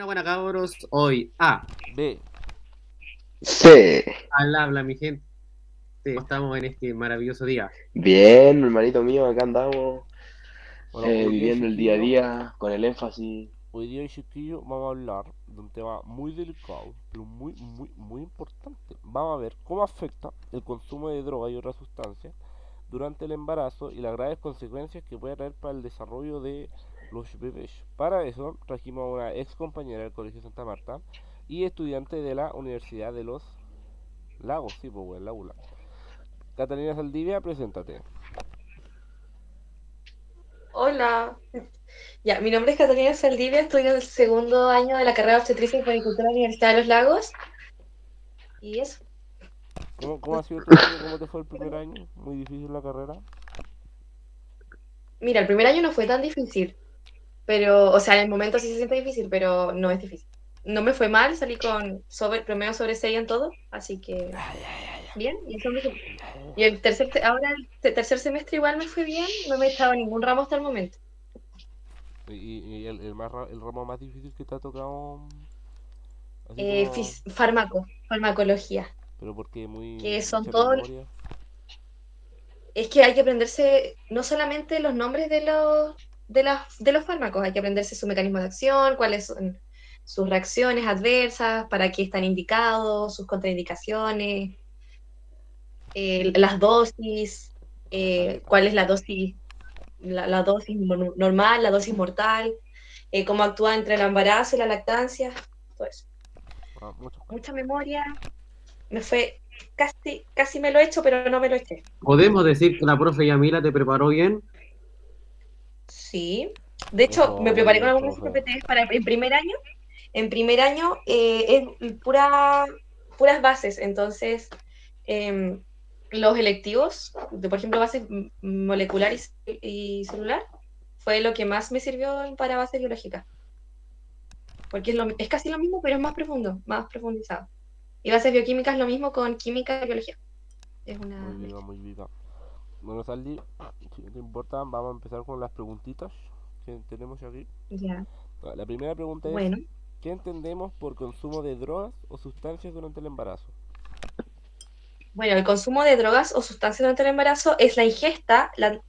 Buena cabros, hoy B. Sí. al habla mi gente. ¿Cómo estamos en este maravilloso día? Bien, hermanito mío, acá andamos Bueno, hoy día, viviendo el día a chiquillo, día con el énfasis. vamos a hablar de un tema muy delicado, pero muy importante. Vamos a ver cómo afecta el consumo de droga y otras sustancias durante el embarazo y las graves consecuencias que puede traer para el desarrollo de los bebés. Para eso trajimos a una ex compañera del Colegio Santa Marta y estudiante de la Universidad de los Lagos, sí, pues, en la ULA. Catalina Saldivia, preséntate. Hola, ya, mi nombre es Catalina Saldivia, estoy en el segundo año de la carrera de obstetricia y puericultura en la Universidad de los Lagos. Y eso. ¿Cómo ha sido tu año? ¿Cómo te fue el primer año? ¿Muy difícil la carrera? Mira, el primer año no fue tan difícil, pero, o sea, en el momento sí se siente difícil, pero no es difícil. No me fue mal, salí con promedio sobre 6 en todo, así que bien. Y ahora el tercer semestre igual me fue bien, no me he echado ningún ramo hasta el momento. ¿Y el ramo más difícil que te ha tocado? Así como... Farmacología, Pero porque que son mucha todos. memoria. Es que hay que aprenderse no solamente los nombres de los fármacos, hay que aprenderse su mecanismo de acción, cuáles son sus reacciones adversas, para qué están indicados, sus contraindicaciones, las dosis, Caleta. cuál es la dosis normal, la dosis mortal, cómo actúa entre el embarazo y la lactancia, todo eso. Muchas cosas. Mucha memoria, me fue, casi me lo he hecho, pero no me lo eché. ¿Podemos decir que la profe Yamila te preparó bien? Sí, de hecho me Muy preparé con bien, algunos profe. PPTs para en primer año. En primer año es puras bases, entonces los electivos, por ejemplo, bases molecular y celular, fue lo que más me sirvió para base biológica, porque es casi lo mismo, pero es más profundo, más profundizado. Y bases bioquímicas lo mismo con química y biología. Es una Muy viva, mezcla. muy viva. Bueno, Saldi, si no te importa, vamos a empezar con las preguntitas que tenemos aquí. Ya, La primera pregunta es, bueno. ¿qué entendemos por consumo de drogas o sustancias durante el embarazo? Bueno, el consumo de drogas o sustancias durante el embarazo es la ingesta, la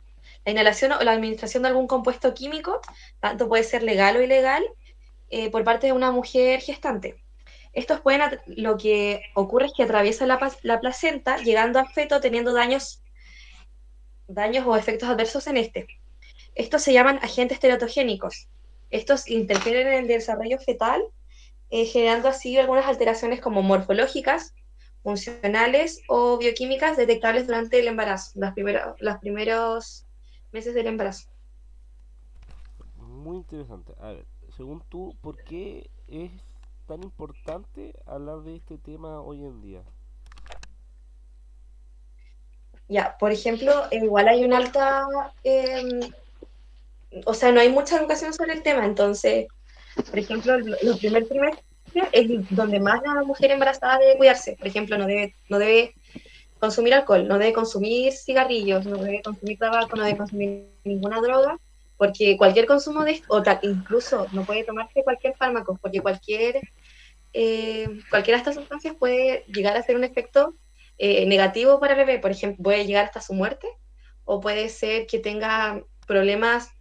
inhalación o la administración de algún compuesto químico, tanto puede ser legal o ilegal, por parte de una mujer gestante. Lo que ocurre es que atraviesa la placenta, llegando al feto, teniendo daños o efectos adversos en este. Estos se llaman agentes teratogénicos. Estos interfieren en el desarrollo fetal, generando así algunas alteraciones como morfológicas, funcionales o bioquímicas detectables durante el embarazo, los primeros meses del embarazo. Muy interesante. A ver, según tú, ¿por qué es tan importante hablar de este tema hoy en día? Ya, por ejemplo, igual hay una o sea, no hay mucha educación sobre el tema, entonces, por ejemplo, los primeros trimestres es donde más la mujer embarazada debe cuidarse. Por ejemplo, no debe consumir alcohol, no debe consumir cigarrillos, no debe consumir tabaco, no debe consumir ninguna droga, porque cualquier consumo incluso no puede tomarse cualquier fármaco, porque cualquiera de estas sustancias puede llegar a ser un efecto negativo para el bebé. Por ejemplo, puede llegar hasta su muerte, o puede ser que tenga problemas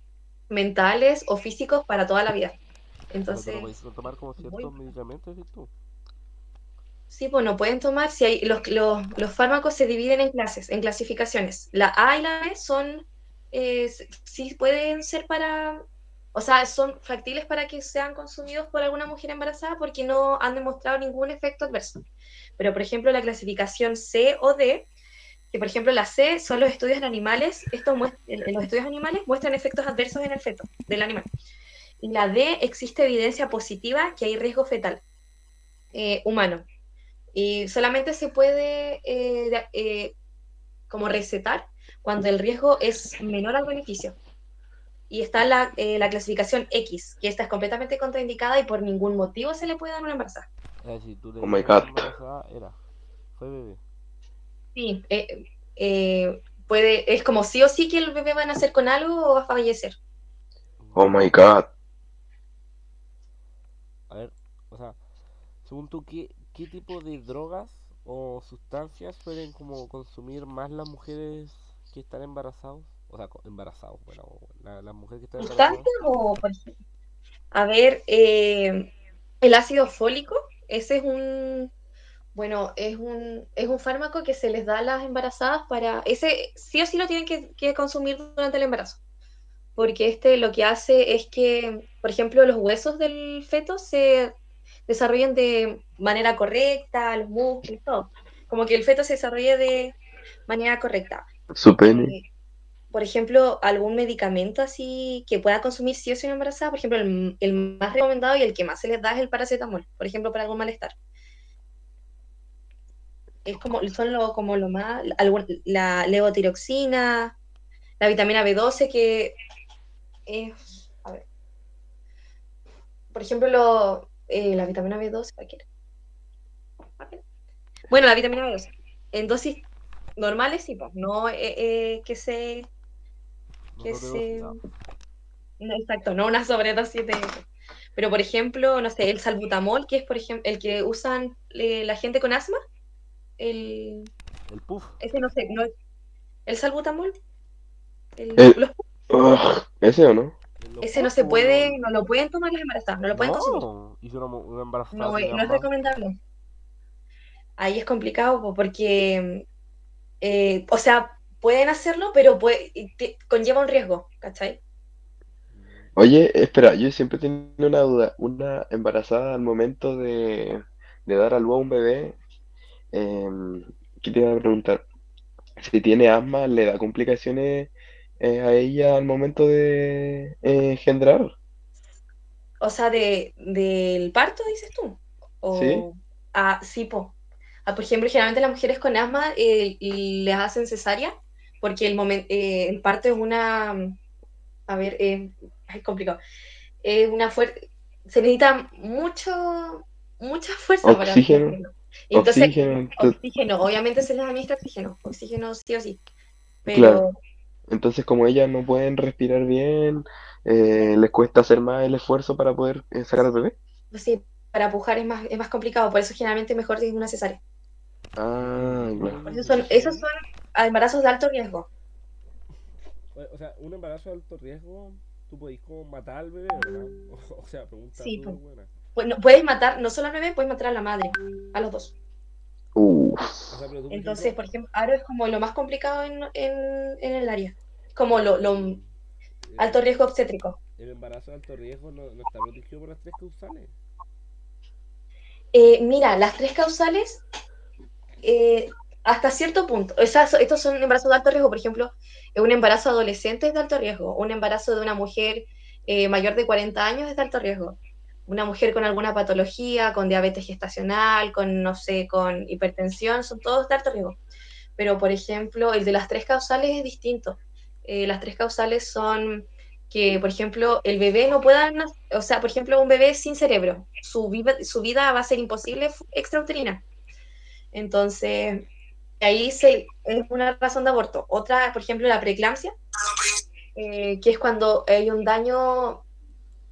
mentales o físicos para toda la vida. O sea, tú no puedes Entonces, tomar como muy, ciertos medicamentos, ¿sí tú? sí, pues no pueden tomar, si hay, los fármacos se dividen en clases, en clasificaciones. La A y la B sí pueden ser o sea, son factibles para que sean consumidos por alguna mujer embarazada porque no han demostrado ningún efecto adverso. Pero, por ejemplo, la clasificación C o D, que por ejemplo la C son los estudios en animales, en los estudios animales muestran efectos adversos en el feto del animal. Y la D existe evidencia positiva que hay riesgo fetal humano. Y solamente se puede como recetar cuando el riesgo es menor al beneficio. Y está la clasificación X, que esta es completamente contraindicada y por ningún motivo se le puede dar una embarazada. Es decir, tú le Oh my dices God. embarazada, fue bebé. Sí, es como sí o sí que el bebé va a nacer con algo o va a fallecer. Oh my God. A ver, o sea, según tú, ¿qué tipo de drogas o sustancias suelen como consumir más las mujeres que están embarazados? O sea, embarazados, bueno, las mujeres que están embarazadas. ¿Sustancias o, por ejemplo? A ver, el ácido fólico, ese es bueno, es un fármaco que se les da a las embarazadas ese sí o sí lo tienen que consumir durante el embarazo, porque este lo que hace es que, por ejemplo, los huesos del feto se desarrollen de manera correcta, los músculos, todo. Como que el feto se desarrolle de manera correcta. Su pene. Por ejemplo, algún medicamento así que pueda consumir si o sí una embarazada, por ejemplo, el más recomendado y el que más se les da es el paracetamol, por ejemplo, para algún malestar. Es como lo más, la levotiroxina, la vitamina B12, que es, a ver, por ejemplo, la vitamina B12, cualquiera. Bueno, la vitamina B12, en dosis normales, sí, pues, no que se, No que sobredosis, se, no. no, exacto, no una sobredosis de. Pero, por ejemplo, no sé, el salbutamol, que es, por ejemplo, el que usan la gente con asma, el, El puff. ese no sé, no, el salbutamol, El... los ¿Ese o no? Los ese no puff, se pues, puede, no lo pueden tomar las embarazadas, no lo pueden consumir. no. Y si una embarazada No, tiene no es asma. recomendable. Ahí es complicado porque, o sea, pueden hacerlo, pero conlleva un riesgo, ¿cachai? Oye, espera, yo siempre tengo una duda. Una embarazada al momento de dar a luz a un bebé, ¿qué te iba a preguntar? Si tiene asma, ¿le da complicaciones a ella al momento de engendrar? O sea, del parto, dices tú. ¿Sí? O, sí, po. Por ejemplo, generalmente las mujeres con asma les hacen cesárea porque el parto es a ver, es complicado. Es una fuerte, se necesita mucha fuerza para Oxígeno, hacerlo. Entonces, oxígeno, oxígeno, obviamente se les administra oxígeno sí o sí, claro. pero Entonces, como ellas no pueden respirar bien, les cuesta hacer más el esfuerzo para poder sacar al bebé. pues sí, para pujar es más complicado, por eso generalmente mejor es una cesárea. Ah, ¿Y cómo claro. es Por un eso esos cesárea? son embarazos de alto riesgo. O sea, un embarazo de alto riesgo, tú podés como matar al bebé, ¿verdad? O sea, pregunta Sí, súper buena. bueno, puedes matar no solo al bebé, puedes matar a la madre, a los dos. Uf. O sea, pero tú, por Entonces, ejemplo, por ejemplo, ahora es como lo más complicado en el área, como pero lo alto el, riesgo obstétrico. el embarazo de alto riesgo no está protegido por las tres causales. Mira, las tres causales, hasta cierto punto, estos son embarazos de alto riesgo, por ejemplo, un embarazo adolescente es de alto riesgo, un embarazo de una mujer mayor de 40 años es de alto riesgo, una mujer con alguna patología, con diabetes gestacional, con, no sé, con hipertensión, son todos de alto riesgo. Pero, por ejemplo, el de las tres causales es distinto. Las tres causales son que, por ejemplo, el bebé no pueda, o sea, por ejemplo, un bebé sin cerebro, su vida va a ser imposible extrauterina. Entonces, es una razón de aborto. Otra, por ejemplo, la preeclampsia, que es cuando hay un daño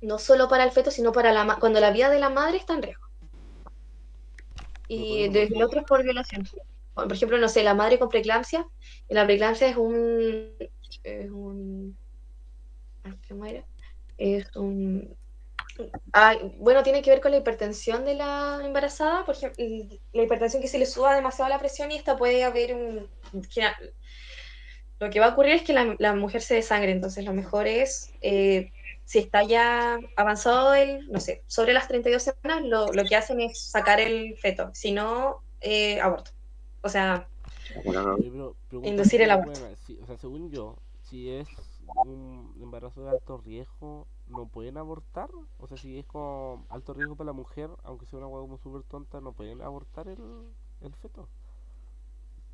no solo para el feto, sino para cuando la vida de la madre está en riesgo. ¿Me puedes Y desde el repetir? otro es por violación. Por ejemplo, no sé, la madre con preeclampsia, y la preeclampsia ay, ¿cómo era? Es un, bueno, tiene que ver con la hipertensión de la embarazada, por ejemplo, la hipertensión que se le suba demasiado la presión y esta puede haber lo que va a ocurrir es que la mujer se desangre, entonces lo mejor es, si está ya avanzado no sé, sobre las 32 semanas, lo que hacen es sacar el feto, si no, aborto. O sea, Oye, pero pregunta inducir el súper aborto. buena. O sea, según yo, si es un embarazo de alto riesgo, ¿no pueden abortar? O sea, si es con alto riesgo para la mujer, aunque sea una hueá como súper tonta, ¿no pueden abortar el feto?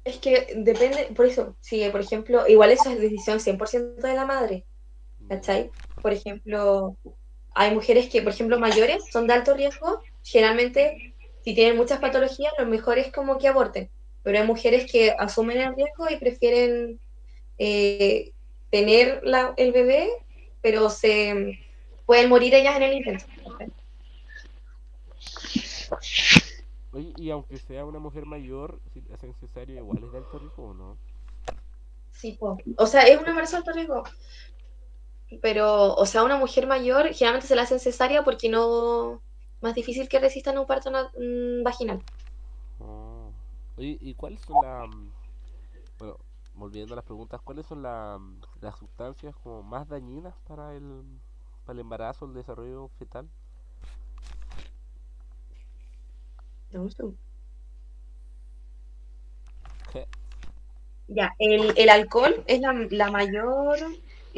Es que depende, por eso, si por ejemplo, igual eso es decisión 100% de la madre, ¿cachai? Por ejemplo, hay mujeres que, por ejemplo, mayores, son de alto riesgo, generalmente, si tienen muchas patologías, lo mejor es como que aborten, pero hay mujeres que asumen el riesgo y prefieren eh, tener el bebé, pero se pueden morir ellas en el intento. ¿Cachai? Oye, y aunque sea una mujer mayor, si le hacen cesárea, igual es de alto riesgo o no. Sí, po. O sea, es un embarazo de alto riesgo, pero, o sea, una mujer mayor generalmente se la hacen cesárea porque no, más difícil que resistan un parto vaginal. Ah. Oye, ¿y cuáles son bueno, volviendo a las preguntas, ¿cuáles son las sustancias como más dañinas para el embarazo, el desarrollo fetal? ¿Qué? Ya, el alcohol es la mayor,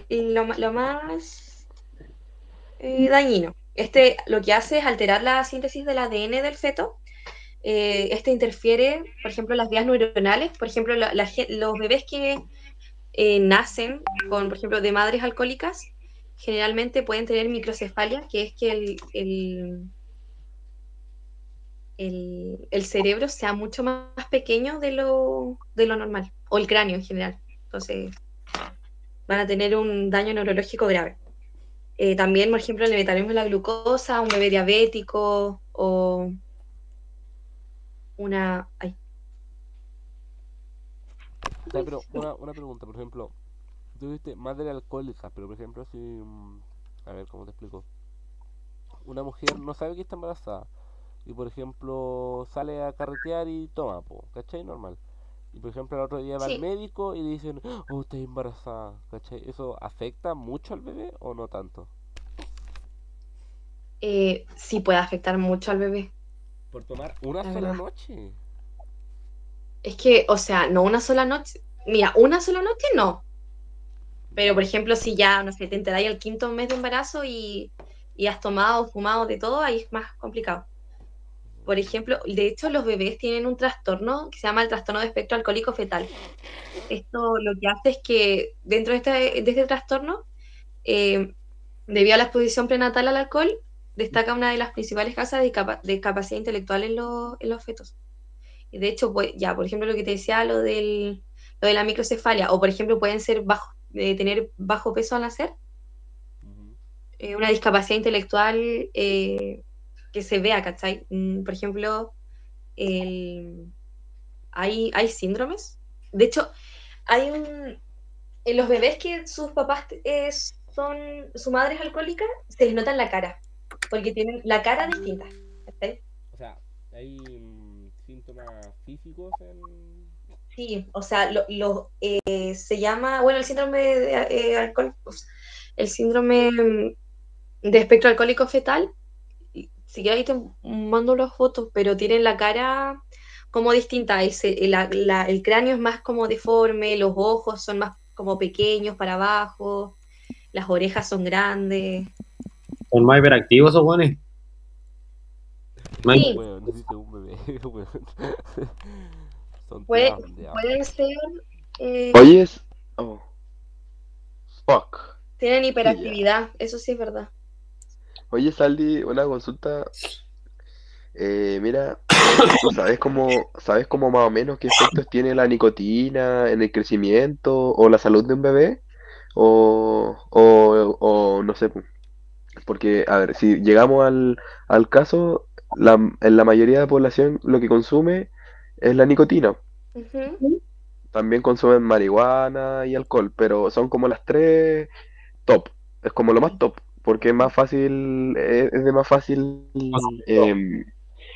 lo más dañino. Este lo que hace es alterar la síntesis del ADN del feto. Este interfiere, por ejemplo, en las vías neuronales. Por ejemplo, los bebés que nacen con, por ejemplo, de madres alcohólicas, generalmente pueden tener microcefalia, que es que el cerebro sea mucho más pequeño de lo normal, o el cráneo en general. Entonces, van a tener un daño neurológico grave. También, por ejemplo, el metabolismo de la glucosa, un bebé diabético o una... Ay, O sea, pero una pregunta, por ejemplo, tú dijiste madre alcohólica, pero por ejemplo, si, a ver, ¿cómo te explico? Una mujer no sabe que está embarazada y, por ejemplo, sale a carretear y toma, po, ¿cachai? Normal. Y, por ejemplo, el otro día va al sí, médico y le dicen, oh, estás embarazada, ¿cachai? ¿Eso afecta mucho al bebé o no tanto? sí puede afectar mucho al bebé, Por tomar una la sola verdad. noche. Es que, o sea, no una sola noche. Mira, una sola noche no. Pero, por Ya. ejemplo, si ya, no sé, te enteráis el quinto mes de embarazo y has tomado, fumado de todo, ahí es más complicado. Por ejemplo, de hecho, los bebés tienen un trastorno que se llama el trastorno de espectro alcohólico fetal. Esto lo que hace es que dentro de este trastorno, eh, debido a la exposición prenatal al alcohol, destaca una de las principales causas de discapacidad intelectual en los fetos. Y de hecho, pues, ya, por ejemplo, lo que te decía, lo de la microcefalia, o por ejemplo, pueden ser tener bajo peso al nacer, Ujú. una discapacidad intelectual que se vea, ¿cachai? Por ejemplo, el, hay síndromes. De hecho, hay en los bebés que sus papás su madre es alcohólica, se les nota en la cara, porque tienen la cara distinta. ¿Cachai? O sea, hay síntomas físicos en... Sí, o sea, se llama, bueno, el síndrome de el síndrome de espectro alcohólico fetal. Si quieres ahí te mando las fotos, pero tienen la cara como distinta. El cráneo es más como deforme, los ojos son más como pequeños para abajo, las orejas son grandes. Son más hiperactivos esos buenos. Ese Sí, weón, necesita un bebé, weón. Son puede, temas de pueden ser, eh, Oye, oh, fuck. tienen Ya. hiperactividad, eso sí es verdad. Oye, Saldi, una consulta. Mira, ¿tú sabes cómo más o menos qué efectos tiene la nicotina en el crecimiento o la salud de un bebé? O no sé, porque, a ver, si llegamos al caso, en la mayoría de la población lo que consume es la nicotina. Ujú. También consumen marihuana y alcohol, pero son como las tres top. Es como lo más Sí. top, porque es más fácil, es de más fácil, Consumo. em,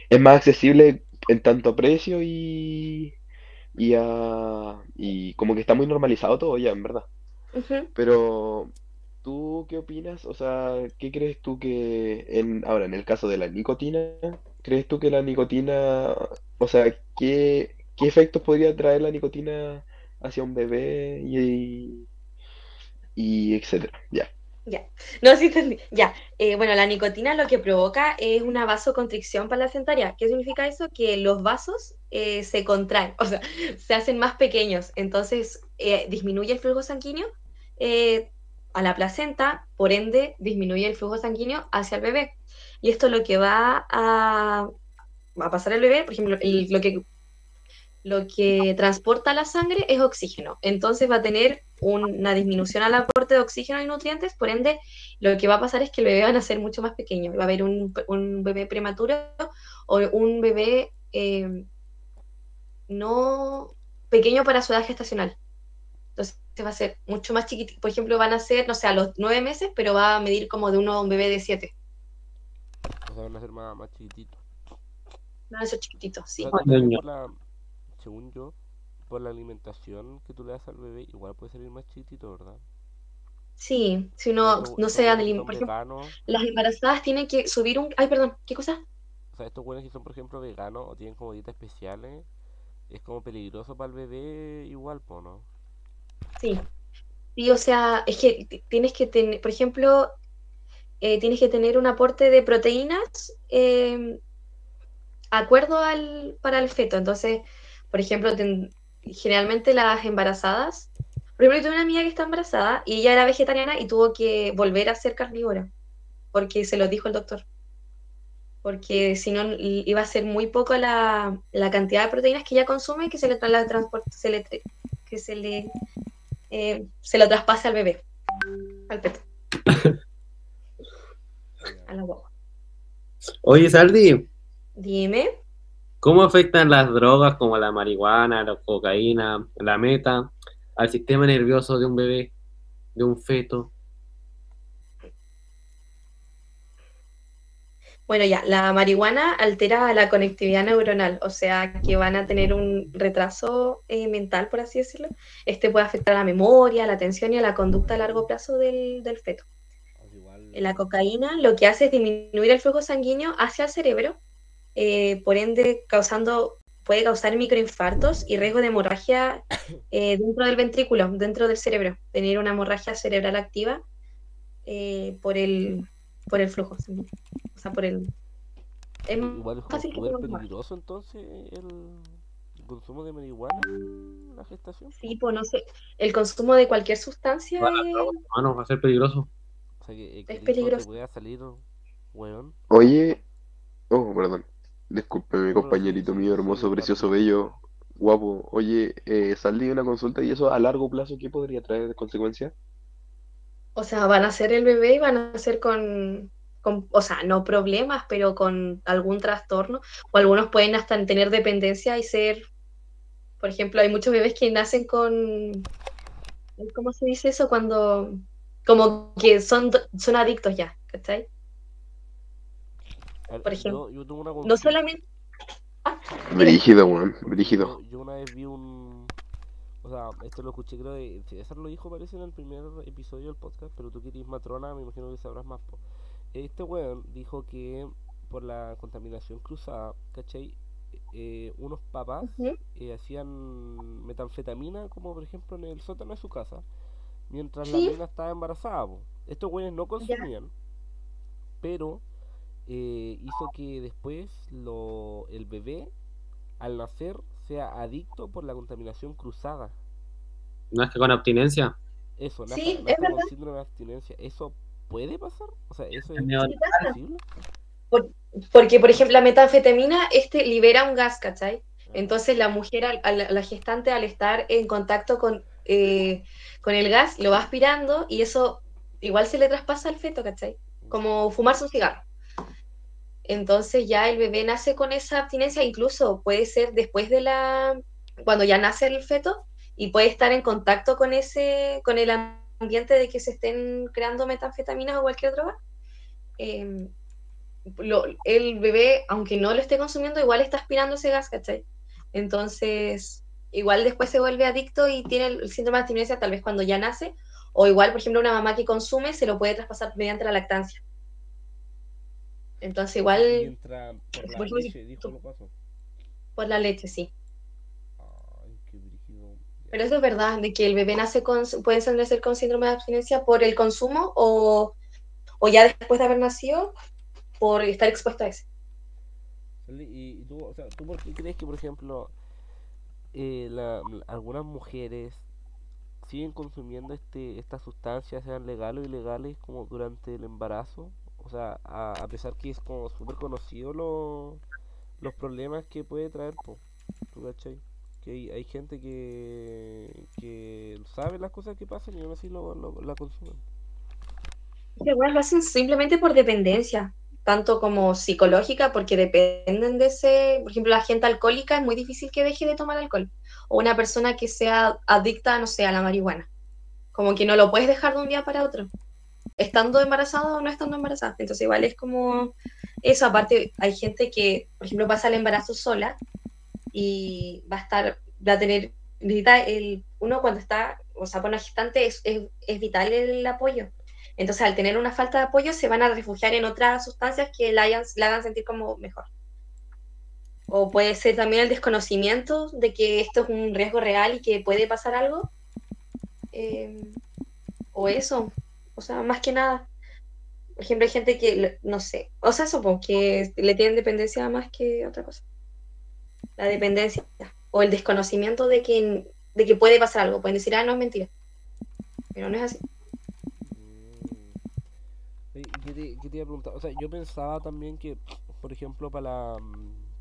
es más accesible en tanto a precio y como que está muy normalizado todo ya, en verdad. Ujú. Pero, ¿tú qué opinas? O sea, ¿qué crees tú ahora, en el caso de la nicotina, crees tú que la nicotina, o sea, qué efectos podría traer la nicotina hacia un bebé y etcétera? Ya. Ya, no, sí entendí. Ya, bueno, la nicotina lo que provoca es una vasoconstricción placentaria. ¿Qué significa eso? Que los vasos se contraen, o sea, se hacen más pequeños. Entonces, disminuye el flujo sanguíneo eh, a la placenta, por ende, disminuye el flujo sanguíneo hacia el bebé. Y esto lo que va a pasar al bebé, por ejemplo, lo que transporta la sangre es oxígeno. Entonces va a tener una disminución al aporte de oxígeno y nutrientes, por ende, lo que va a pasar es que el bebé va a nacer mucho más pequeño. Va a haber un bebé prematuro o un bebé no pequeño para su edad gestacional. Entonces va a ser mucho más chiquitito. Por ejemplo, van a ser, no sé, a los 9 meses, pero va a medir como de un bebé de 7. O sea, van a ser más chiquititos. Van a ser chiquititos, O sí. sea, también según yo, por la alimentación que tú le das al bebé, igual puede salir más chiquitito, ¿verdad? Sí, si Porque uno no estos se güeyes que son por ejemplo, veganos, las embarazadas tienen que subir un... Ay, perdón, ¿qué cosa? o sea, estos güeyes que son, por ejemplo, veganos o tienen como dietas especiales, es como peligroso para el bebé igual, po, ¿no? Sí, sí, o sea, es que tienes que tener, por ejemplo, tienes que tener un aporte de proteínas acuerdo para el feto. Entonces, por ejemplo, generalmente las embarazadas, por ejemplo, yo tuve una amiga que está embarazada y ella era vegetariana y tuvo que volver a ser carnívora, porque se lo dijo el doctor, porque si no iba a ser muy poco la cantidad de proteínas que ella consume que se le, la transporte, que se lo traspase al bebé, al feto, a la guagua. Oye, Saldi, Dime. ¿cómo afectan las drogas como la marihuana, la cocaína, la meta al sistema nervioso de un bebé, de un feto? Bueno, ya, la marihuana altera la conectividad neuronal, o sea que van a tener un retraso mental, por así decirlo. Este puede afectar a la memoria, la atención y a la conducta a largo plazo del feto. Igual, La cocaína lo que hace es disminuir el flujo sanguíneo hacia el cerebro, por ende puede causar microinfartos y riesgo de hemorragia dentro del ventrículo, dentro del cerebro, tener una hemorragia cerebral activa por el flujo sanguíneo, o sea, es más igual es como fácil que súper tenga un tumor. peligroso entonces el consumo de marihuana en la gestación, Sí, po. pues no sé, el consumo de cualquier sustancia Todas las drogas, hermano, va a ser peligroso. O sea, que es el hijo te peligroso. pueda salir, weón. Oye, oh, perdón. Disculpe, mi No, pero sí, compañerito sí, mío, sigue, hermoso, precioso, Bardi. bello, guapo. Oye, salí de una consulta y eso a largo plazo, ¿qué podría traer de consecuencia? O sea, van a ser el bebé y van a ser o sea, no problemas, pero con algún trastorno. O algunos pueden hasta tener dependencia y ser, por ejemplo, hay muchos bebés que nacen con, ¿cómo se dice eso? Como que son adictos ya, ¿cachai? A ver, Por ejemplo, yo tengo una no consulta. solamente... Ah, dime. Brígido, weón, brígido. Yo una vez vi un. O sea, esto lo escuché, creo de. César lo dijo, parece, en el primer episodio del podcast, pero tú que eres matrona, me imagino que sabrás más, po. Este weón dijo que por la contaminación cruzada, ¿cachai? Unos papás Ujú. hacían metanfetamina, como por ejemplo en el sótano de su casa, mientras la Sí, mina estaba embarazada, po. Estos weones no ya. consumían, pero hizo que después el bebé al nacer sea adicto por la contaminación cruzada. No es que con abstinencia. Eso, Sí, es nazca con verdad. síndrome de abstinencia. ¿Eso puede pasar? O sea, ¿eso es Neonatal. Sí pasa. posible? Por- Porque, por ejemplo, la metanfetamina libera un gas, ¿cachai? Ajá. Entonces la mujer, la gestante, al estar en contacto con el gas, lo va aspirando y eso igual se le traspasa al feto, ¿cachai? Como fumarse un cigarro. Entonces ya el bebé nace con esa abstinencia, incluso puede ser después cuando ya nace el feto y puede estar en contacto con el ambiente de que se estén creando metanfetaminas o cualquier droga. Eh, el bebé, aunque no lo esté consumiendo, igual está aspirando ese gas, ¿cachai? Entonces, igual después se vuelve adicto y tiene el síndrome de abstinencia tal vez cuando ya nace, o igual, por ejemplo, una mamá que consume se lo puede traspasar mediante la lactancia. Entonces, O sea, y igual, entra por por la ejemplo, leche, dijo lo paso. por la leche, sí. Ay, qué brígido. Pero eso es verdad, de que el bebé puede nacer con síndrome de abstinencia por el consumo o ya después de haber nacido por estar expuesto a eso. Y tú, o sea, ¿tú por qué crees que, por ejemplo, algunas mujeres siguen consumiendo estas sustancias, sean legales o ilegales, como durante el embarazo? O sea, a pesar que es como súper conocido los problemas que puede traer, po, ¿tú cachai? Que hay gente que sabe las cosas que pasan y aún así la consumen. Igual lo hacen simplemente por dependencia, tanto como psicológica, porque dependen de ese, por ejemplo, la gente alcohólica es muy difícil que deje de tomar alcohol, o una persona que sea adicta, no sé, a la marihuana, como que no lo puedes dejar de un día para otro, estando embarazada o no estando embarazada, entonces igual es como eso, aparte hay gente que, por ejemplo, pasa el embarazo sola y va a tener, uno cuando está, o sea, con una gestante es vital el apoyo. Entonces, al tener una falta de apoyo, se van a refugiar en otras sustancias que la hagan sentir como mejor. O puede ser también el desconocimiento de que esto es un riesgo real y que puede pasar algo. O eso, o sea, más que nada. Por ejemplo, hay gente que, no sé, o sea, supongo que le tienen dependencia más que otra cosa. La dependencia o el desconocimiento de que puede pasar algo. Pueden decir, no es mentira. Pero no es así. ¿Qué te iba a preguntar? O sea, yo pensaba también que, por ejemplo, para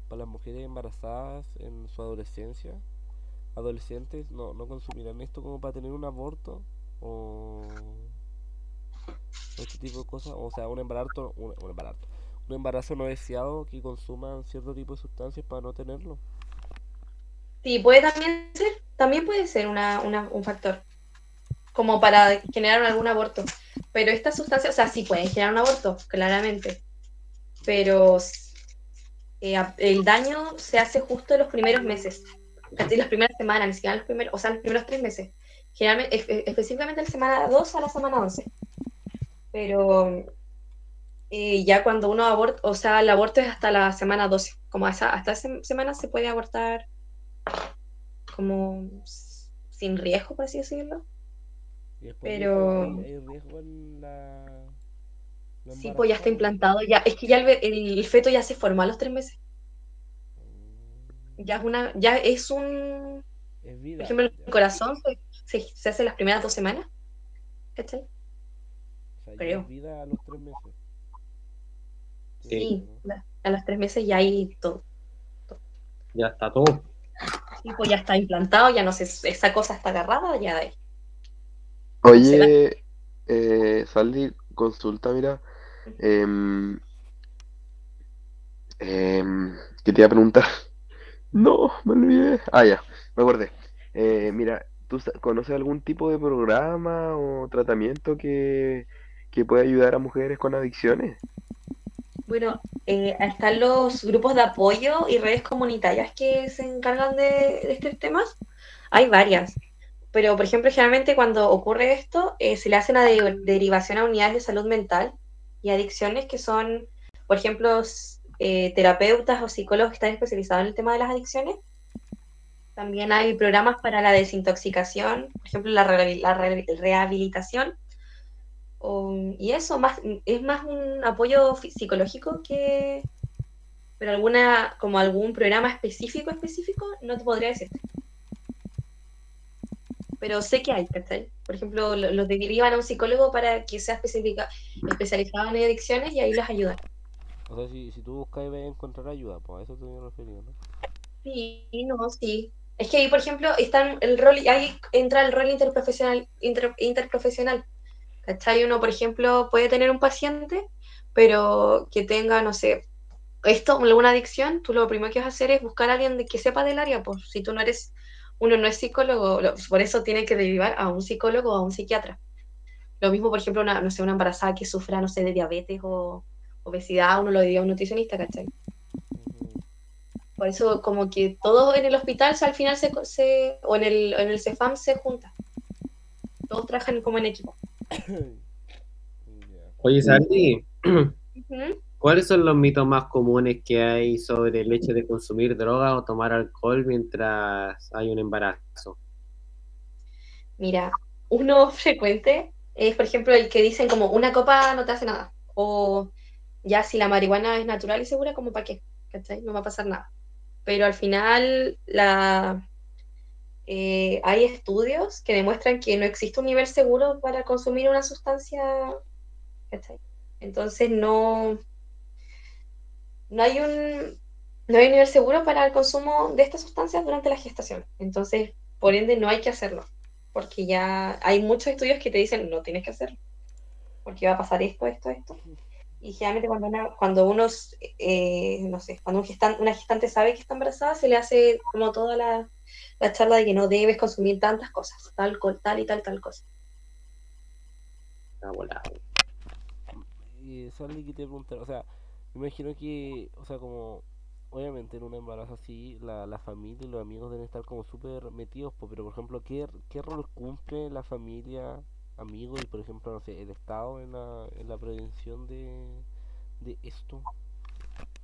las mujeres embarazadas en su adolescencia, adolescentes, no consumirán esto como para tener un aborto o este tipo de cosas. O sea, un embarazo no deseado que consuman cierto tipo de sustancias para no tenerlo. Sí, puede también puede ser un factor, como para generar algún aborto. Pero estas sustancias, o sea, sí pueden generar un aborto, claramente. Pero el daño se hace justo en los primeros meses, en las primeras semanas, ni siquiera o sea, los primeros 3 meses. Generalmente, específicamente de la semana 2 a la semana 11. Pero ya cuando uno aborta, o sea, el aborto es hasta la semana 12. Como hasta esa semana se puede abortar como sin riesgo, por así decirlo. Y después de eso Pero hay riesgo en la sí, pues ya está embarazada. implantado, ya, es que ya el feto ya se formó a los 3 meses. Ya es un, Es por vida. ejemplo, el Ya. corazón se hace las primeras 2 semanas, ¿cachai? O sea, ya es Creo. vida a los 3 meses. Sí, Cierto, Sí, ¿no? a los 3 meses ya hay todo. ya está todo. Sí, pues ya está implantado, ya no sé, esa cosa está agarrada, ya no se va. Oye, Saldi, consulta, mira. em, ¿Qué te iba a preguntar? No, me olvidé. Ah, ya, me acordé. Mira, ¿tú conoces algún tipo de programa o tratamiento que pueda ayudar a mujeres con adicciones? Bueno, están los grupos de apoyo y redes comunitarias que se encargan de estos temas. Hay varias, pero por ejemplo, generalmente cuando ocurre esto, se le hace una derivación a unidades de salud mental y adicciones que son, por ejemplo, terapeutas o psicólogos que están especializados en el tema de las adicciones. También hay programas para la desintoxicación, por ejemplo, la rehabilitación. Y eso es más un apoyo psicológico que, pero como algún programa específico, no te podría decir. Pero sé que hay, ¿cachai? Por ejemplo, los derivan a un psicólogo para que sea especializado en adicciones y ahí los ayudan. O sea, si tú buscas y ves encontrar ayuda, pues a eso te estoy referido, ¿no? Sí, no, sí. Es que ahí, por ejemplo, ahí entra el rol interprofesional. ¿Cachai? Uno, por ejemplo, puede tener un paciente, pero que tenga, no sé, alguna adicción, tú lo primero que vas a hacer es buscar a alguien que sepa del área, pues si uno no es psicólogo, por eso tiene que derivar a un psicólogo o a un psiquiatra. Lo mismo, por ejemplo, no sé, una embarazada que sufra, no sé, de diabetes o obesidad, uno lo diría a un nutricionista, ¿cachai? Ujú. Por eso como que todos en el hospital al final o en el CEFAM se juntan. Todos trabajan como en equipo. Ya. Oye, Santi, Ujú. ¿cuáles son los mitos más comunes que hay sobre el hecho de consumir drogas o tomar alcohol mientras hay un embarazo? Mira, uno frecuente es, por ejemplo, el que dicen como una copa no te hace nada. O ya si la marihuana es natural y segura, como para qué, ¿cachai? No va a pasar nada. Pero al final hay estudios que demuestran que no existe un nivel seguro para consumir una sustancia, ¿cachai? Entonces no hay un, no hay un nivel seguro para el consumo de estas sustancias durante la gestación. Entonces, por ende, no hay que hacerlo. Porque ya hay muchos estudios que te dicen no tienes que hacerlo. Porque va a pasar esto, esto, esto. Y generalmente cuando uno, no sé, cuando una gestante sabe que está embarazada, se le hace como toda la charla de que no debes consumir tantas cosas, tal y tal cosa. Está volado. Y Sally, que te preguntar, o sea, me imagino que, o sea, como, obviamente en un embarazo así, la familia y los amigos deben estar como súper metidos, pero por ejemplo, ¿qué rol cumple la familia, amigos y por ejemplo, no sé, el Estado en la prevención de esto?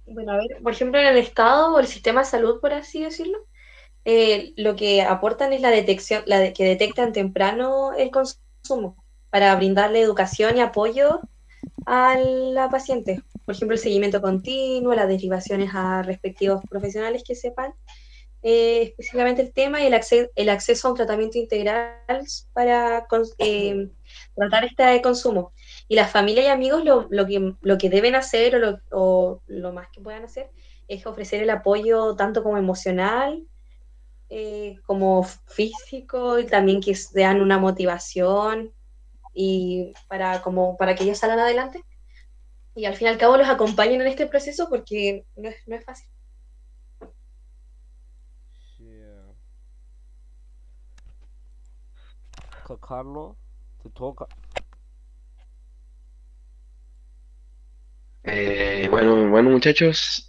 Bueno, a ver, por ejemplo, en el Estado o el sistema de salud, por así decirlo, lo que aportan es la detección, que detectan temprano el consumo para brindarle educación y apoyo a la paciente. Por ejemplo, el seguimiento continuo, las derivaciones a respectivos profesionales que sepan específicamente el tema y el acceso a un tratamiento integral para tratar este consumo. Y las familias y amigos lo que deben hacer o lo más que puedan hacer es ofrecer el apoyo tanto como emocional como físico y también que sean una motivación y para que ellos salgan adelante y al fin y al cabo los acompañen en este proceso porque no es fácil. Yeah. Carlos, te toca. Bueno, muchachos,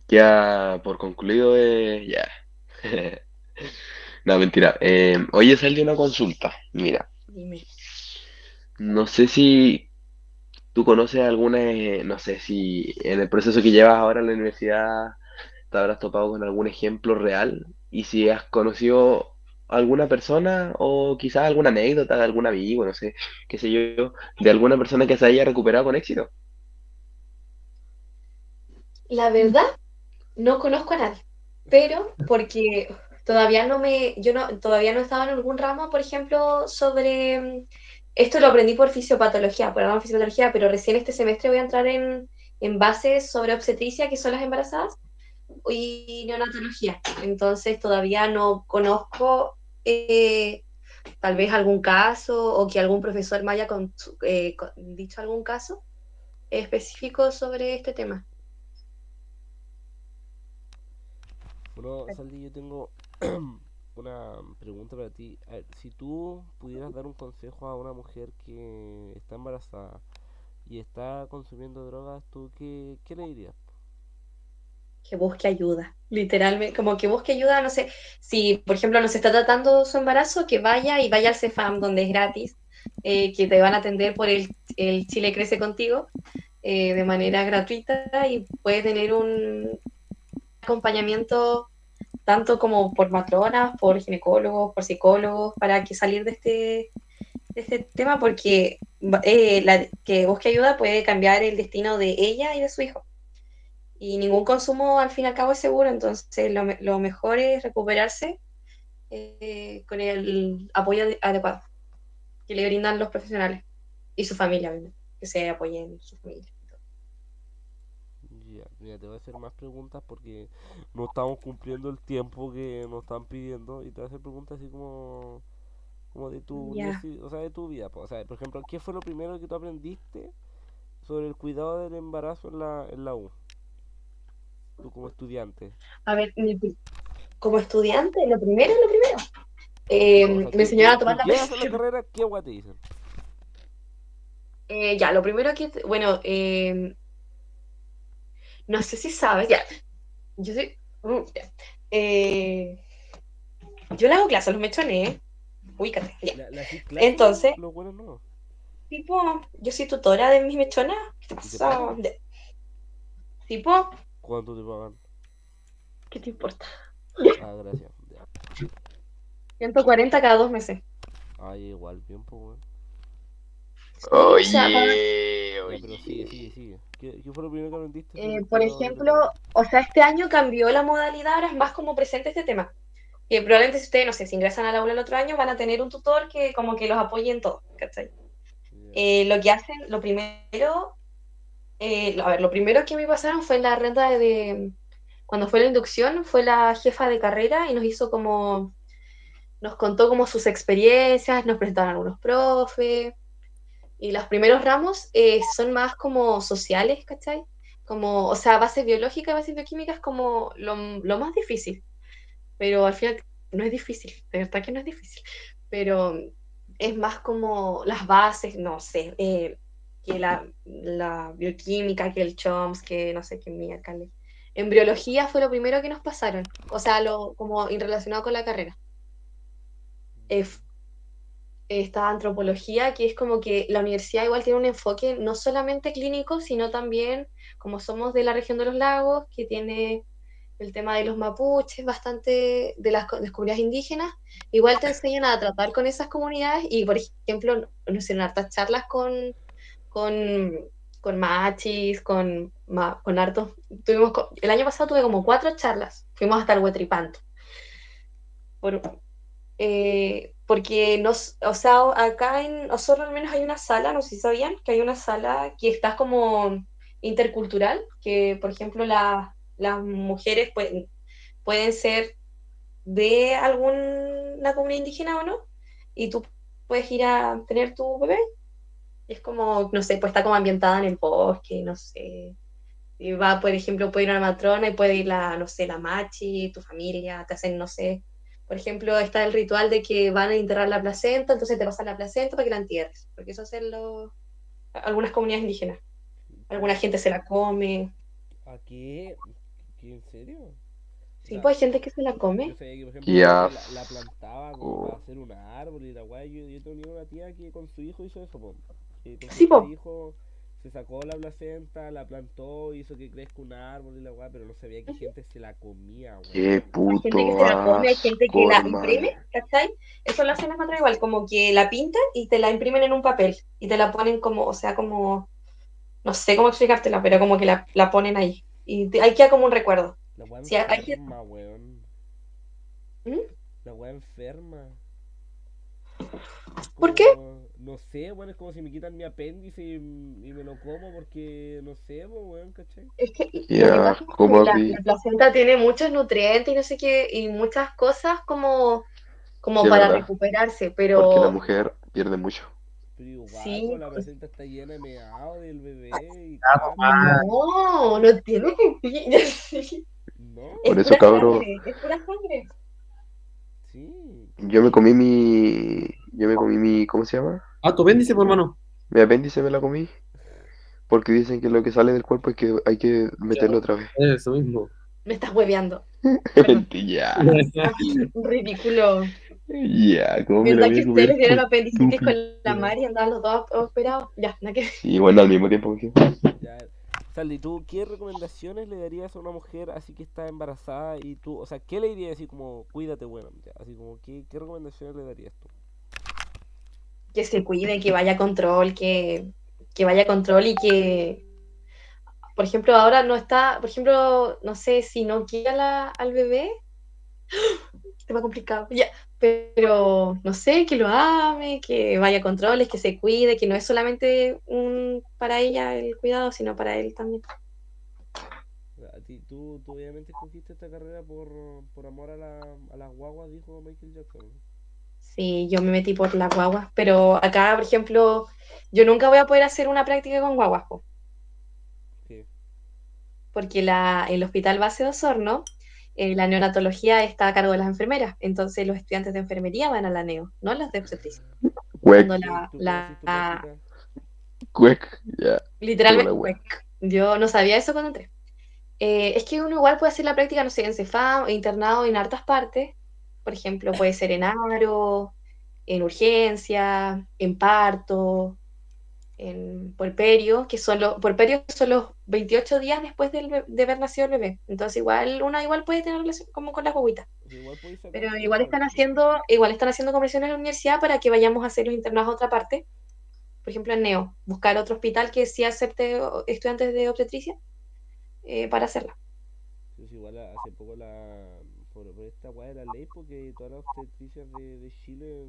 ya por concluido, ya. No, mentira. Hoy salió una consulta. Mira, Dime. no sé si tú conoces alguna, no sé si en el proceso que llevas ahora en la universidad te habrás topado con algún ejemplo real y si has conocido alguna persona o quizás alguna anécdota de algún amigo, no sé, qué sé yo, de alguna persona que se haya recuperado con éxito. La verdad, no conozco a nadie, pero porque todavía no estaba en algún ramo, por ejemplo, sobre, esto lo aprendí por fisiopatología, por ramo de fisiopatología, pero recién este semestre voy a entrar en bases sobre obstetricia, que son las embarazadas, y neonatología. Entonces todavía no conozco tal vez algún caso o que algún profesor me haya dicho algún caso específico sobre este tema. Bueno, Saldi, yo tengo una pregunta para ti. A ver, si tú pudieras dar un consejo a una mujer que está embarazada y está consumiendo drogas, ¿tú qué le dirías? Que busque ayuda, literalmente, como que busque ayuda, no sé, si por ejemplo no se está tratando su embarazo, que vaya al CEFAM donde es gratis, que te van a atender por el Chile Crece Contigo de manera gratuita y puede tener un acompañamiento tanto como por matronas, por ginecólogos, por psicólogos, para que salir de este tema, porque que busque ayuda puede cambiar el destino de ella y de su hijo. Y ningún consumo al fin y al cabo es seguro, entonces lo mejor es recuperarse con el apoyo adecuado que le brindan los profesionales y su familia, obviamente, que se apoyen en su familia. Ya, mira, te voy a hacer más preguntas porque no estamos cumpliendo el tiempo que nos están pidiendo y te voy a hacer preguntas así como de tu Ya, universidad, o sea, de tu vida. O sea, por ejemplo, ¿qué fue lo primero que tú aprendiste sobre el cuidado del embarazo en la U? Tú como estudiante. a ver, como estudiante, lo primero, Sí, pues, o sea, me enseñaron a tomar tú la llegas a la pastilla. carrera, ¿qué guay te dicen? Ya, lo primero bueno, no sé si sabes, ya, yo soy, ya. Eh, yo le hago clases a los mechones, ubícate, ya. ¿Le hacís clase Entonces, los buenos no? tipo, yo soy tutora de mis mechonas, ¿qué te ¿Y te pasa? pagan? Tipo, ¿Cuánto te pagan? ¿qué te importa? Ah, gracias. Ya. 140 cada 2 meses. Ay, igual, bien, pues, weón. Sí, o sea, Oye, Ya, pero sigue, oye. sigue, sigue. ¿Qué fue lo primero que aprendiste por sobre los ejemplo, detalles? o sea, este año cambió la modalidad, ahora es más como presente este tema. Que probablemente si ustedes, no sé, si ingresan al aula el otro año, van a tener un tutor que como que los apoye en todo, ¿cachai? Ya. Lo que hacen, a ver, lo primero que me pasaron fue en la renta cuando fue la inducción, fue la jefa de carrera y nos contó como sus experiencias, nos presentaron algunos profes, y los primeros ramos son más como sociales, ¿cachai? Como, o sea, base biológica, base bioquímica es como lo más difícil, pero al final no es difícil, de verdad que no es difícil, pero es más como las bases, no sé, que la bioquímica, que el CHOMS, que no sé qué mierda. En biología fue lo primero que nos pasaron, o sea, como relacionado con la carrera. Eh, Está antropología, que es como que la universidad igual tiene un enfoque no solamente clínico, sino también, como somos de la región de los lagos, que tiene el tema de los mapuches, bastante de las comunidades indígenas, igual te enseñan a tratar con esas comunidades y, por ejemplo, nos hicieron hartas charlas con, con machis, con hartos. El año pasado tuve como 4 charlas, fuimos hasta el Huetripanto. Por, Porque o sea, acá en Osorno al menos hay una sala, no sé si sabían, que hay una sala que está como intercultural, que por ejemplo las mujeres pueden ser de alguna comunidad indígena o no, y tú puedes ir a tener tu bebé. Y es como, no sé, pues está como ambientada en el bosque, no sé. Y va, por ejemplo, puede ir una matrona y puede ir no sé, la machi, tu familia, te hacen, no sé. Por ejemplo, está el ritual de que van a enterrar la placenta, entonces te pasan la placenta para que la entierres, porque eso hacen algunas comunidades indígenas. Alguna gente se la come. ¿A qué? ¿Qué? ¿En serio? O Sí, sea, pues hay gente que se la yo come. sabía que, por ejemplo, Qué la gente la plantaba como para asco. hacer un árbol y la weá. Yo tenía una tía que con su hijo hizo eso, po. Que con su Sí, primer pues. hijo se sacó la placenta, la plantó, hizo que crezca un árbol y la weá, pero no sabía que gente se la comía, Qué weón. Hay gente que se puto la come, hay gente que asco, la imprime, hermano. ¿cachai? Eso lo hacen las matronas igual, como que la pintan y te la imprimen en un papel y te la ponen como, o sea, como, no sé cómo explicártela, pero como que la ponen ahí. Y ahí queda como un recuerdo. La weá Sí, hay gente. enferma, weón. ¿Mm? La weá enferma. Es ¿Por qué? como, no sé, weón, es como si me quitan mi apéndice y me lo como porque, no sé, po, weón, ¿cachai? Es que Qué lo que pasa es asco, que la papi. placenta tiene muchos nutrientes y no sé qué, y muchas cosas como Sí, es para verdad. recuperarse, Porque la pero mujer pierde mucho. Pero igual, sí, pues la placenta está llena de meado del bebé y Ah, caca. mamá. no tiene que sí. ¿No? Por eso, cabro, Es pura sangre. Sí. yo me comí mi, ¿cómo se llama? Ah, tu apéndice, por hermano. Mi apéndice me la comí. Porque dicen que lo que sale del cuerpo hay que meterlo otra vez. Eso mismo. Me estás hueveando. Perdón. Ya, Ah, ridículo. ya, ¿cómo me la ¿Verdad voy que a ustedes comer les dieron tú, apendicitis con la estúpida? Mari y andaban los dos operados? Ya, nada que. Sí, bueno, al mismo tiempo que... Ya. Sally, ¿tú qué recomendaciones le darías a una mujer así que está embarazada y tú, o sea, qué le dirías así como, cuídate, bueno, ya, así como, ¿qué recomendaciones le darías tú? Que se cuide, que vaya a control, que vaya a control y que, por ejemplo, ahora no está, por ejemplo, no sé si no quiere al bebé, tema complicado, ya, pero no sé, que lo ame, que vaya a controles, que se cuide, que no es solamente para ella el cuidado, sino para él también. A ti, tú obviamente escogiste esta carrera por amor a las guaguas, dijo Michael Jackson. Sí, yo me metí por las guaguas, pero acá, por ejemplo, yo nunca voy a poder hacer una práctica con guaguas, po, Sí. porque el Hospital Base de Osorno, la neonatología está a cargo de las enfermeras, entonces los estudiantes de enfermería van a la neo, no los de obstetricia. Cuec, Cuando ¿Y tú cómo hiciste tu práctica? cuec, ya, toda la literalmente, wea. yo no sabía eso cuando entré. Es que uno igual puede hacer la práctica, no sé, en Cefam, internado en hartas partes, por ejemplo, puede ser en Aro, en urgencia, en parto, puerperio, puerperio son los 28 días después de haber nacido el bebé. Entonces una igual puede tener relación como con las guaguitas. Igual podéis sacar Pero cosas. igual están haciendo conversiones en la universidad para que vayamos a hacer los internados a otra parte. Por ejemplo, en Neo, buscar otro hospital que sí acepte estudiantes de obstetricia para hacerla. Entonces, igual hace poco por esta weá de la ley, porque todas las obstetricias de Chile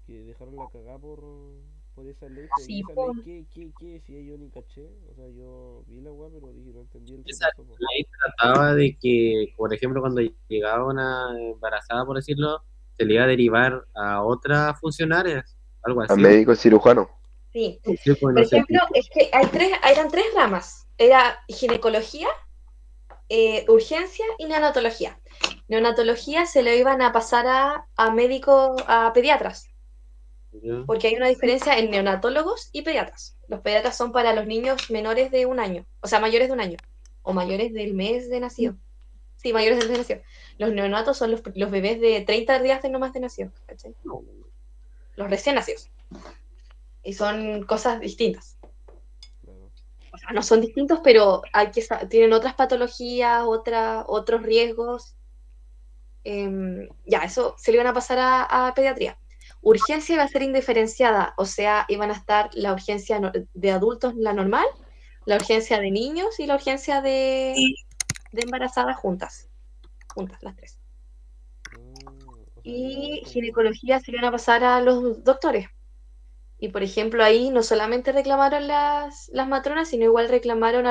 que dejaron la cagada por esa ley. Pues, y Sí, esa ley, ¿qué decía? Yo ni caché. O sea, yo vi la weá, pero dije, no entendí el qué Esa pasó. ley trataba de que, por ejemplo, cuando llegaba una embarazada, por decirlo, se le iba a derivar a otra funcionaria, algo A así. médico cirujano. Sí. Sí, pues, Por no sé. ejemplo, es que eran tres ramas. Era ginecología, urgencia y neonatología. Neonatología se le iban a pasar a médicos, a pediatras, Ya. porque hay una diferencia en neonatólogos y pediatras. Los pediatras son para los niños menores de un año, o sea, mayores de un año, o mayores del mes de nacido. Sí, mayores del mes de nacido. Los neonatos son los bebés de 30 días de no más de nacido, ¿cachai? Los recién nacidos. Y son cosas distintas. Claro. O sea, no son distintos, pero tienen otras patologías, otros riesgos. Ya, eso se le iban a pasar a pediatría. Urgencia iba a ser indiferenciada, o sea, iban a estar la urgencia de adultos, la normal, la urgencia de niños y la urgencia de embarazadas juntas, las tres. O sea, Y como... ginecología se le iban a pasar a los doctores. Y por ejemplo, ahí no solamente reclamaron las matronas, sino igual reclamaron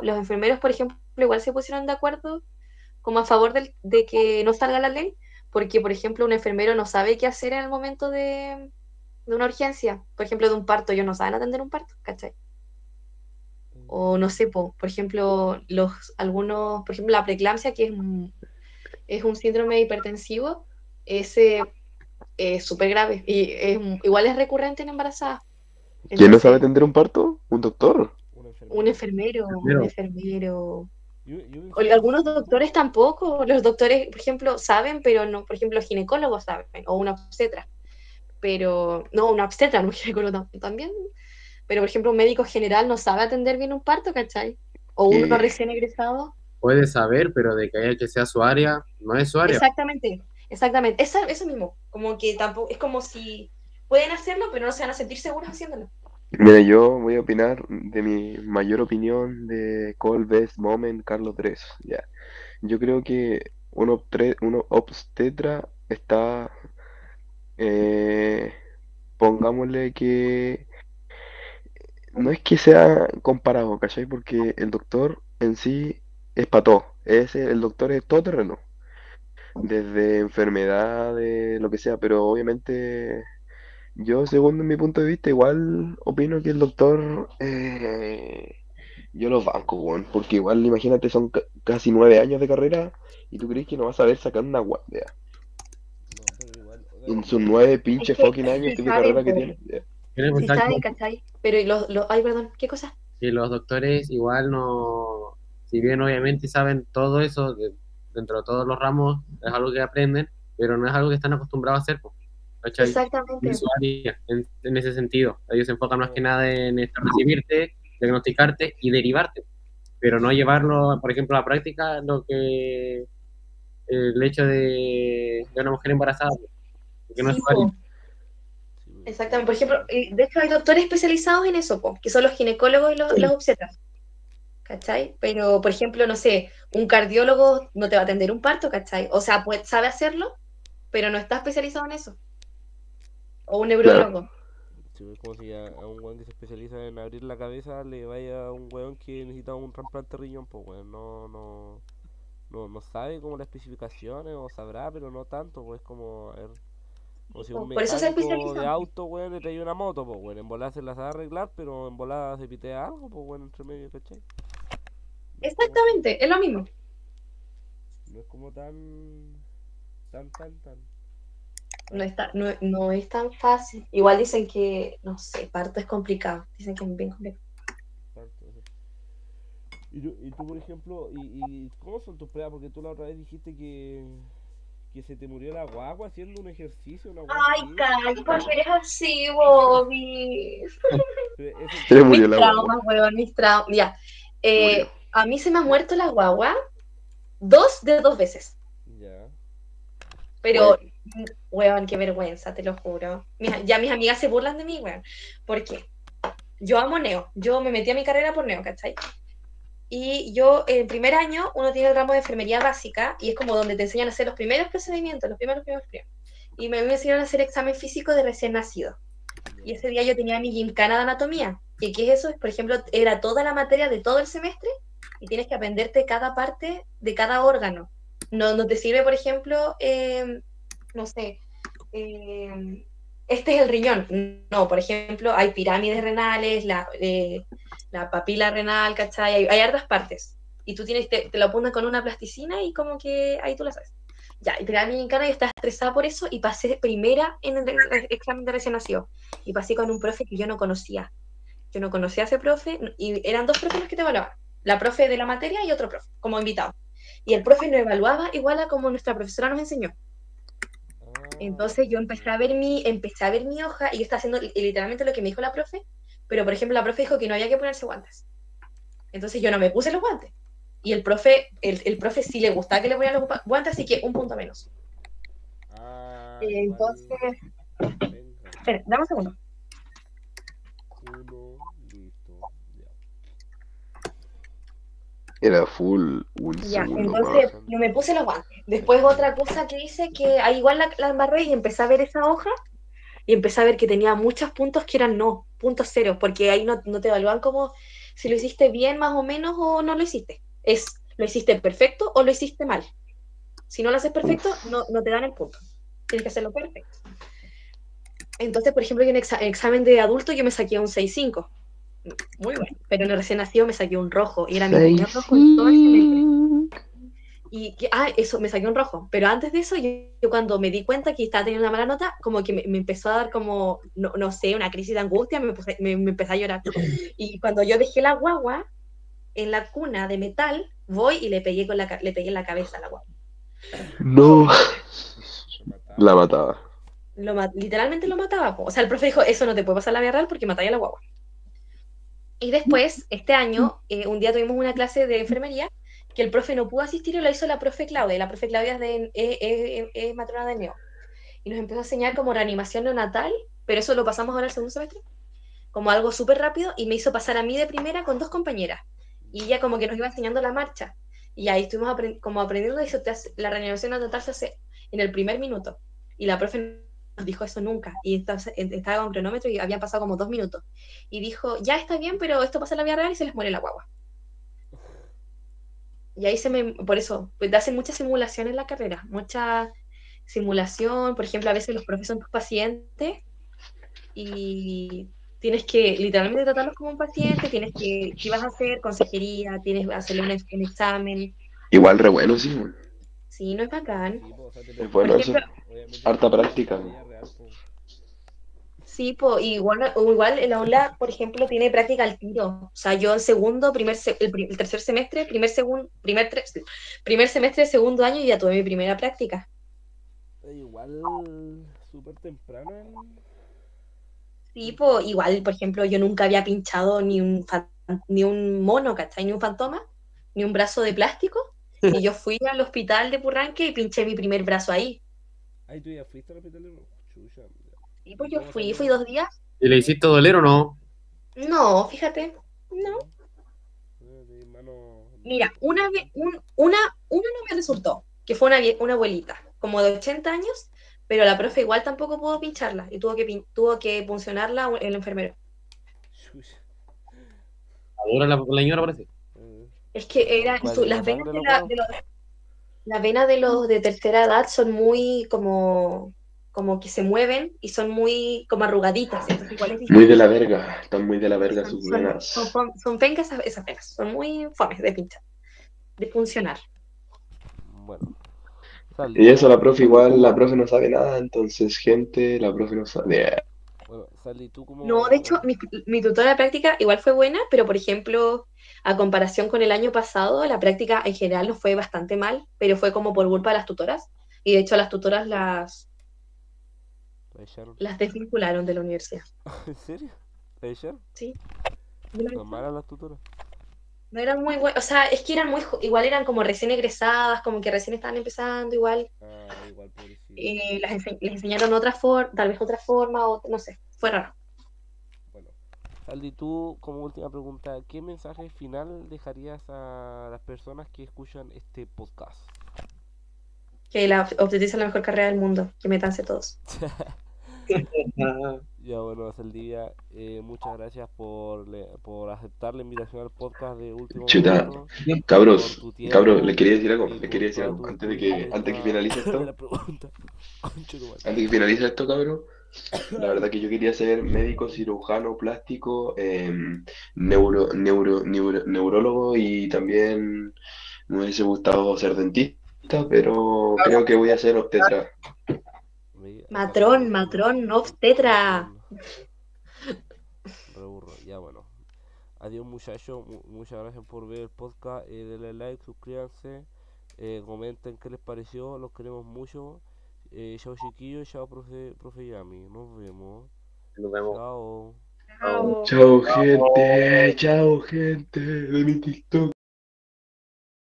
los enfermeros, por ejemplo, igual se pusieron de acuerdo como a favor de que no salga la ley, porque por ejemplo un enfermero no sabe qué hacer en el momento de una urgencia, por ejemplo de un parto, ellos no saben atender un parto, ¿cachai? O no sé, por ejemplo, por ejemplo la preeclampsia, que es un síndrome hipertensivo, ese es súper grave y igual es recurrente en embarazadas. ¿Quién no sabe Entonces, atender un parto? ¿Un doctor? Un enfermero. un enfermero. Yo O algunos doctores tampoco, los doctores, por ejemplo, saben, pero no, por ejemplo, los ginecólogos saben, o una obstetra, pero, no, una obstetra, no un ginecólogo también, pero por ejemplo, un médico general no sabe atender bien un parto, ¿cachai? O uno Que recién egresado. Puede saber, pero de que haya que sea su área, no es su área. Exactamente, eso mismo, como que tampoco, es como si pueden hacerlo, pero no se van a sentir seguros haciéndolo. Mira, yo voy a opinar de mi mayor opinión de Call Best Moment Carlos 3. Ya. Yo creo que un obstetra está, eh, pongámosle que no es que sea comparado, ¿cachai? Porque el doctor en sí es para todo. El doctor es todo terreno, desde enfermedades, lo que sea, pero obviamente yo, según mi punto de vista, igual opino que el doctor, yo los banco, weón, porque igual, imagínate, son casi 9 años de carrera y tú crees que no vas a saber sacar una guardia No, pero igual, o sea, en sus 9 Es pinches que fucking años sí de saben, carrera que tiene. Ya. Quiero sí pensar saben, ¿cachai? Pero ay, perdón, ¿qué cosa? que los doctores igual no, si bien obviamente saben todo eso, dentro de todos los ramos es algo que aprenden, pero no es algo que están acostumbrados a hacer, po, ¿cachai? En Exactamente. su área, en ese sentido. Ellos se enfocan más que claro, nada en recibirte, diagnosticarte y derivarte, pero no llevarlo, por ejemplo, a la práctica, lo que el hecho de una mujer embarazada, porque no es Sí, su área. po. Exactamente. Por ejemplo, de hecho hay doctores especializados en eso, po, que son los ginecólogos y los obstetras, ¿cachai? Pero, por ejemplo, no sé, un cardiólogo no te va a atender un parto, ¿cachai? O sea, sabe hacerlo, pero no está especializado en eso. O un Claro, neurólogo. sí, es como si a un weón que se especializa en abrir la cabeza le vaya a un weón que necesita un trasplante de riñón, pues weón, no sabe como las especificaciones o sabrá, pero no tanto, pues como, a ver, como si un Por eso se mecánico de especializan. auto, weón, le trae una moto, pues weón, en volada se las va a arreglar, pero en volada se pitea algo, pues weón, entre medio, ¿cachai? No es como tan, Exactamente, es lo mismo. no es como tan No, fácil. no es tan fácil. Igual dicen que, no sé, parto es complicado. Dicen que es bien complicado. Tanto, sí. Y tú, por ejemplo, ¿cómo son tus pruebas? Porque tú la otra vez dijiste que que se te murió la guagua haciendo un ejercicio, una Ay, así. Cari, ¿por qué eres así, Bobby? Pero eso, Se le Mis murió la traumas, guagua. weón, mis traumas. Ya. Murió. A mí se me ha muerto la guagua 2 veces. ya. Pero, weón, qué vergüenza, te lo juro. Ya mis amigas se burlan de mí, weón. ¿Por qué? Yo amo Neo. Yo me metí a mi carrera por Neo, ¿cachai? Y yo, en primer año, uno tiene el ramo de enfermería básica y es como donde te enseñan a hacer los primeros procedimientos, los primeros. Y me enseñaron a hacer examen físico de recién nacido. Y ese día yo tenía mi gincana de anatomía. ¿Y qué es eso? Por ejemplo, era toda la materia de todo el semestre y tienes que aprenderte cada parte de cada órgano. No te sirve, por ejemplo, no sé, este es el riñón. No, por ejemplo, hay pirámides renales, la papila renal, ¿cachai? Hay hartas partes. Y tú te lo apuntas con una plasticina y como que ahí tú la sabes. Ya, y tenía mi gincana y estaba estresada por eso y pasé primera en el examen de recién nacido. Y pasé con un profe que yo no conocía. Yo no conocía a ese profe y eran 2 profes los que te evaluaban. La profe de la materia y otro profe, como invitado. Y el profe nos evaluaba igual a como nuestra profesora nos enseñó. Entonces yo empecé a ver mi hoja y yo estaba haciendo literalmente lo que me dijo la profe, pero por ejemplo la profe dijo que no había que ponerse guantes. Entonces yo no me puse los guantes. Y el profe sí le gustaba que le ponían los guantes, así que 1 punto menos. Entonces, espera, dame un segundo. Listo, ya. Era full un Ya, segundo entonces más. yo me puse los guantes. Después otra cosa que hice, que igual la embarré y empecé a ver esa hoja y empecé a ver que tenía muchos puntos que eran no, puntos ceros, porque ahí no te evalúan como si lo hiciste bien más o menos o no lo hiciste. Es, lo hiciste perfecto o lo hiciste mal. Si no lo haces perfecto, no te dan el punto. Tienes que hacerlo perfecto. Entonces, por ejemplo, yo en examen de adulto yo me saqué un 6.5. Muy bueno. Pero en el recién nacido me saqué un rojo. Y era mi primer rojo en todo el semestre. Y eso, me saqué un rojo. Pero antes de eso, yo cuando me di cuenta que estaba teniendo una mala nota, como que me empezó a dar como, no sé, una crisis de angustia, me empecé a llorar. Y cuando yo dejé la guagua en la cuna de metal, voy y le pegué en la cabeza a la guagua. No. La mataba. Literalmente lo mataba. O sea, el profe dijo, eso no te puede pasar en la vida real porque matáis a la guagua. Y después, este año, un día tuvimos una clase de enfermería que el profe no pudo asistir y lo hizo la profe Claudia. La profe Claudia es matrona de Neo. Y nos empezó a enseñar como reanimación neonatal, pero eso lo pasamos ahora al segundo semestre, como algo súper rápido, y me hizo pasar a mí de primera con 2 compañeras. Y ella como que nos iba enseñando la marcha. Y ahí estuvimos como aprendiendo, y la reanimación neonatal se hace en el primer minuto. Y la profe nos dijo eso nunca. Y estaba con cronómetro y habían pasado como 2 minutos. Y dijo, ya está bien, pero esto pasa en la vida real y se les muere la guagua. Y ahí por eso, pues hacen mucha simulación en la carrera, mucha simulación, por ejemplo, a veces los profes son tus pacientes y tienes que literalmente tratarlos como un paciente, ¿qué vas a hacer? Consejería, tienes que hacerle un examen. Igual re bueno, sí. Sí, no es bacán. Sí, o sea, Es bueno eso. obviamente, Harta práctica. real, Sí, igual en la UNLA, por ejemplo, tiene práctica al tiro. O sea, yo en segundo, el tercer semestre, primer semestre, segundo año, y ya tuve mi primera práctica. Igual súper temprano. Sí, igual, por ejemplo, yo nunca había pinchado ni un mono, ¿cachai? Ni un fantoma, ni un brazo de plástico. Y yo fui al hospital de Purranque y pinché mi primer brazo ahí. Ay, ¿tú ya fuiste al hospital de Chucha? Sí, pues yo fui 2 días. ¿Y le hiciste doler o no? No, fíjate, no. Mira, una no me resultó, que fue una abuelita, como de 80 años, pero la profe igual tampoco pudo pincharla y tuvo que puncionarla el enfermero. Ahora la señora parece. Es que las venas las venas de los de tercera edad son muy como que se mueven y son muy como arrugaditas. Entonces igual es muy de la verga, están muy de la verga sus venas. Son pencas esas venas, son muy fomes de pinchar, de funcionar. Bueno. Y eso la profe igual, la profe no sabe nada, entonces gente, la profe no sabe. Bueno, Sally, ¿tú cómo...? No, de hecho, mi tutora de práctica igual fue buena, pero por ejemplo, a comparación con el año pasado, la práctica en general nos fue bastante mal, pero fue como por culpa de las tutoras, Y de hecho las tutoras ¿La echaron? las desvincularon de la universidad. ¿En serio? ¿La echaron? Sí. ¿Son malas las tutoras? No eran muy buenas, o sea, es que eran igual eran como recién egresadas, como que recién estaban empezando igual. Ah, igual, pobrecito. Les enseñaron otra forma, tal vez otra forma, o no sé, fue raro. Bueno, Aldi, tú como última pregunta, ¿qué mensaje final dejarías a las personas que escuchan este podcast? Que la obstetricia es la mejor carrera del mundo, que métanse todos. Ya bueno, Saldivia, muchas gracias por aceptar la invitación al podcast de Último Chuta, Momento, por cabros, tu cabros, tiempo y les por quería decir toda algo, tu antes que finalice disponibilidad de la esto, pregunta. Conche tu madre. antes que finalice esto, cabros, la verdad que yo quería ser médico, cirujano, plástico, neurólogo y también me hubiese gustado ser dentista, pero creo que voy a ser obstetra. Acá me Matrón, obstetra. Matrón. Reburro, ya bueno. Adiós muchachos, muchas gracias por ver el podcast. Denle like, suscríbanse, comenten qué les pareció, los queremos mucho. Chao chiquillos, chao profe Yami, nos vemos. Nos vemos. Chao. Chao. Chao gente de mi TikTok.